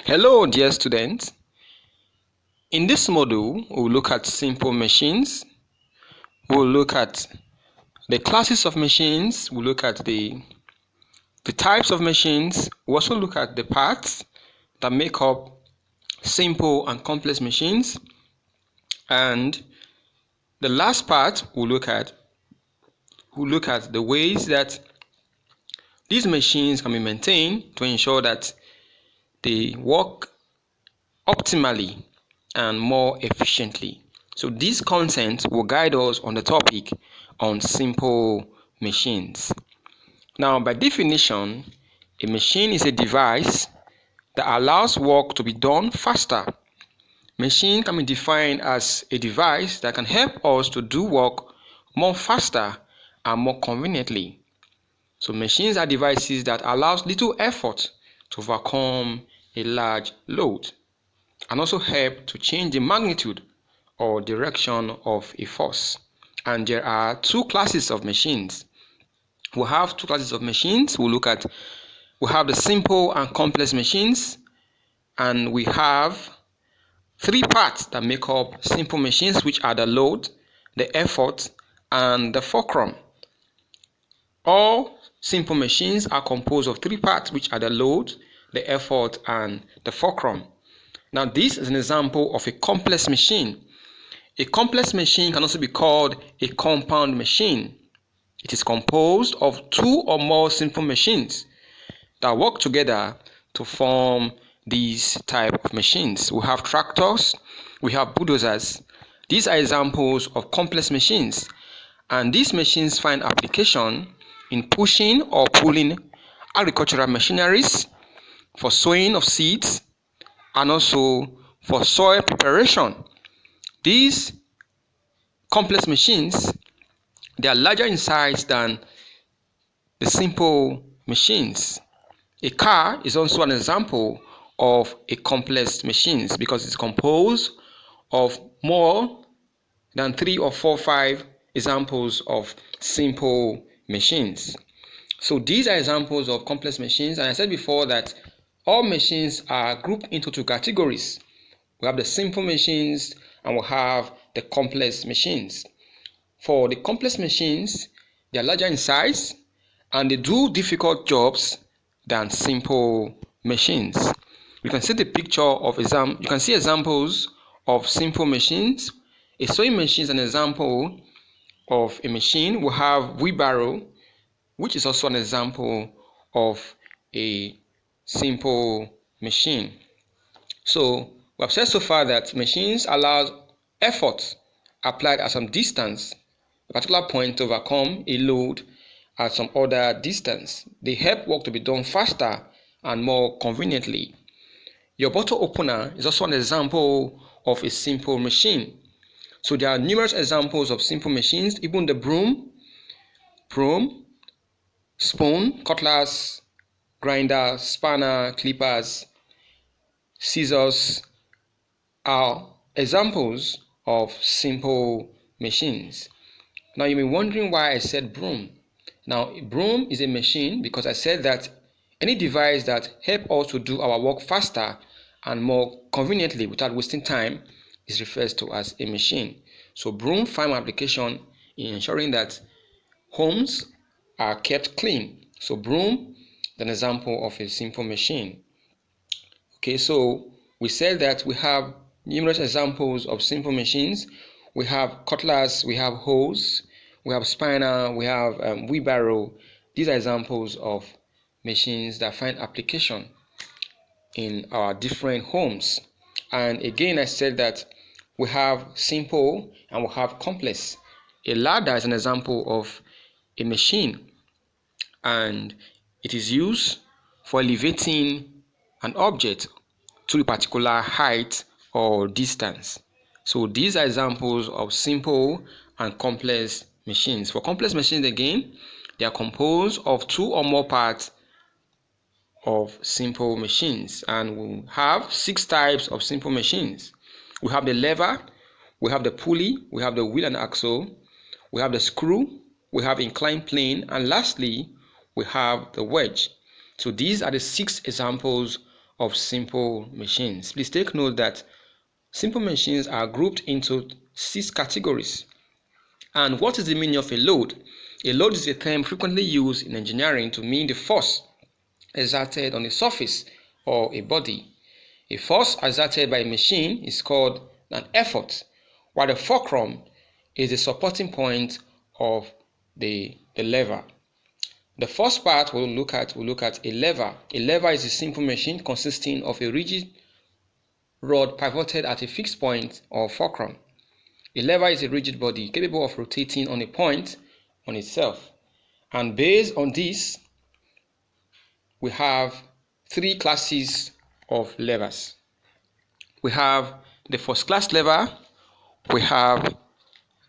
Hello dear students. In this module, we'll look at simple machines. We'll look at the classes of machines. We'll look at the types of machines. We'll also look at the parts that make up simple and complex machines. And the last part we'll look at the ways that these machines can be maintained to ensure that they work optimally and more efficiently. So this content will guide us on the topic on simple machines. Now, by definition, a machine is a device that allows work to be done faster. Machine can be defined as a device that can help us to do work more faster and more conveniently. So machines are devices that allows little effort to overcome a large load, and also help to change the magnitude or direction of a force. And there are two classes of machines. We have two classes of machines. We have the simple and complex machines, and we have three parts that make up simple machines, which are the load, the effort, and the fulcrum. All simple machines are composed of three parts, which are the load, the effort, and the fulcrum. Now, this is an example of a complex machine. A complex machine can also be called a compound machine. It is composed of two or more simple machines that work together to form these type of machines. We have tractors, we have bulldozers. These are examples of complex machines, and these machines find application in pushing or pulling agricultural machineries, for sowing of seeds, and also for soil preparation. These complex machines, they are larger in size than the simple machines. A car is also an example of a complex machine because it's composed of more than 3 or 4 or 5 examples of simple machines. So these are examples of complex machines, and I said before that all machines are grouped into two categories. We have the simple machines and we have the complex machines. For the complex machines, they are larger in size and they do difficult jobs than simple machines. You can see the picture of you can see examples of simple machines. A sewing machine is an example of a machine. We have wheelbarrow, which is also an example of a simple machine. So we have said so far that machines allow effort applied at some distance, a particular point, to overcome a load at some other distance. They help work to be done faster and more conveniently. Your bottle opener is also an example of a simple machine. So there are numerous examples of simple machines, even the broom, spoon, cutlass, grinder, spanner, clippers, scissors are examples of simple machines. Now you may be wondering why I said broom. Now, a broom is a machine because I said that any device that helps us to do our work faster and more conveniently without wasting time is referred to as a machine. So broom finds application in ensuring that homes are kept clean. So broom is an example of a simple machine. Okay, so we said that we have numerous examples of simple machines. We have cutlass, we have hose, we have spanner, we have wheelbarrow. These are examples of machines that find application in our different homes. And again, I said that we have simple and we have complex. A ladder is an example of a machine, and it is used for elevating an object to a particular height or distance. So these are examples of simple and complex machines. For complex machines, again, they are composed of two or more parts of simple machines, and we have 6 types of simple machines. We have the lever, we have the pulley, we have the wheel and axle, we have the screw, we have inclined plane, and lastly we have the wedge. So these are the 6 examples of simple machines. Please take note that simple machines are grouped into 6 categories. And what is the meaning of a load? A load is a term frequently used in engineering to mean the force exerted on a surface or a body. A force exerted by a machine is called an effort, while the fulcrum is the supporting point of the lever. The first part we'll look at a lever. A lever is a simple machine consisting of a rigid rod pivoted at a fixed point or fulcrum. A lever is a rigid body capable of rotating on a point on itself. And based on this, we have 3 classes of levers. We have the first class lever, we have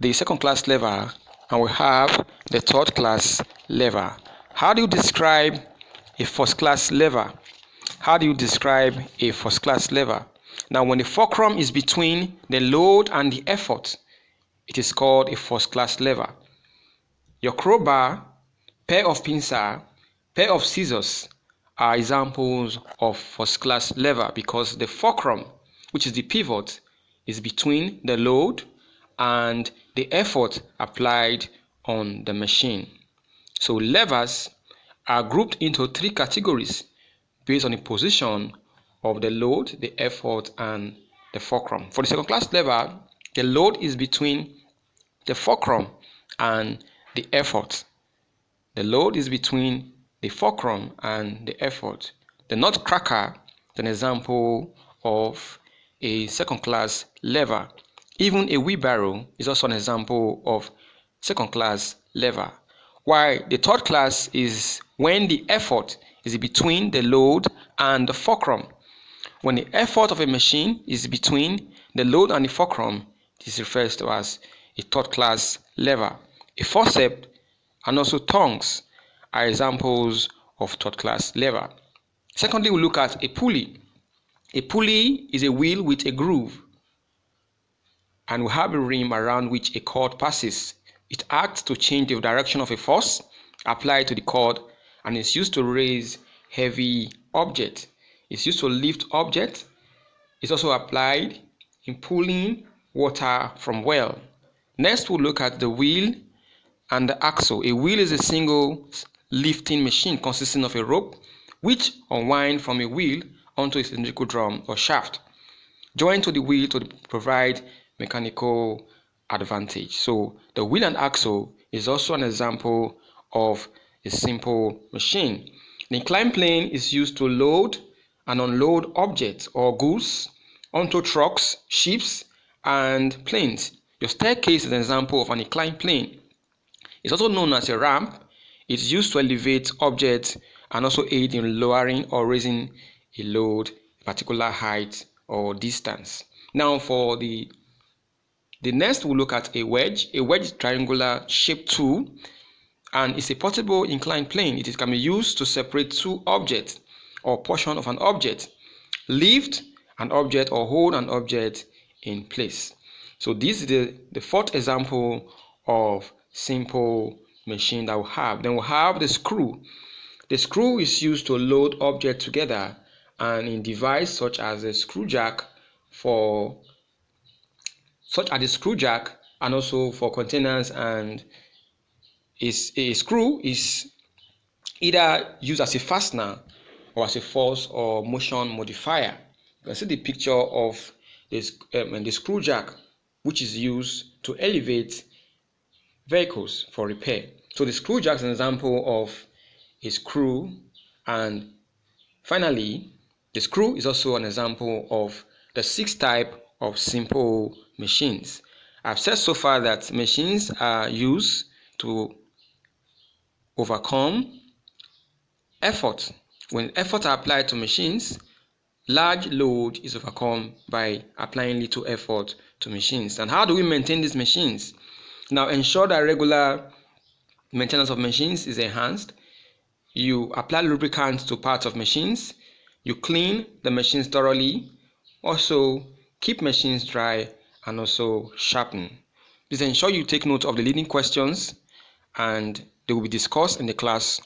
the second class lever, and we have the third class lever. How do you describe a first class lever? How do you describe a first class lever? Now, when the fulcrum is between the load and the effort, it is called a first class lever. Your crowbar, pair of pincer, pair of scissors are examples of first class lever because the fulcrum, which is the pivot, is between the load and the effort applied on the machine. So levers are grouped into 3 categories based on the position of the load, the effort, and the fulcrum. For the second class lever, the load is between the fulcrum and the effort. The load is between the fulcrum and the effort. The nutcracker is an example of a second class lever. Even a wheelbarrow is also an example of second class lever. While the third class is when the effort is between the load and the fulcrum. When the effort of a machine is between the load and the fulcrum, this refers to as a third class lever. A forceps and also tongs are examples of third class lever. Secondly, we look at a pulley. A pulley is a wheel with a groove, and we have a rim around which a cord passes. It acts to change the direction of a force applied to the cord and is used to raise heavy objects. It's used to lift objects. It's also applied in pulling water from well. Next, we'll look at the wheel and the axle. A wheel is a single lifting machine consisting of a rope which unwinds from a wheel onto a cylindrical drum or shaft, joined to the wheel to provide mechanical advantage. So the wheel and axle is also an example of a simple machine. The inclined plane is used to load and unload objects or goods onto trucks, ships, and planes. Your staircase is an example of an inclined plane. It's also known as a ramp. It's used to elevate objects and also aid in lowering or raising a load a particular height or distance. Now for the next, we'll look at a wedge. A wedge is a triangular shaped tool and it's a portable inclined plane. It can be used to separate 2 objects or portion of an object, lift an object or hold an object in place. So this is the fourth example of simple machine that we have. Then we have the screw. The screw is used to load objects together and in device such as a screw jack and also for containers, and a screw is either used as a fastener or as a force or motion modifier. You can see the picture of the screw jack, which is used to elevate vehicles for repair. So the screw jack is an example of a screw, and finally the screw is also an example of the 6th type of simple machines. I've said so far that machines are used to overcome effort. When effort are applied to machines, large load is overcome by applying little effort to machines. And how do we maintain these machines? Now, ensure that regular maintenance of machines is enhanced. You apply lubricants to parts of machines. You clean the machines thoroughly. Also, keep machines dry and also sharpen. Please ensure you take note of the leading questions and they will be discussed in the class.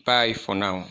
Bye for now.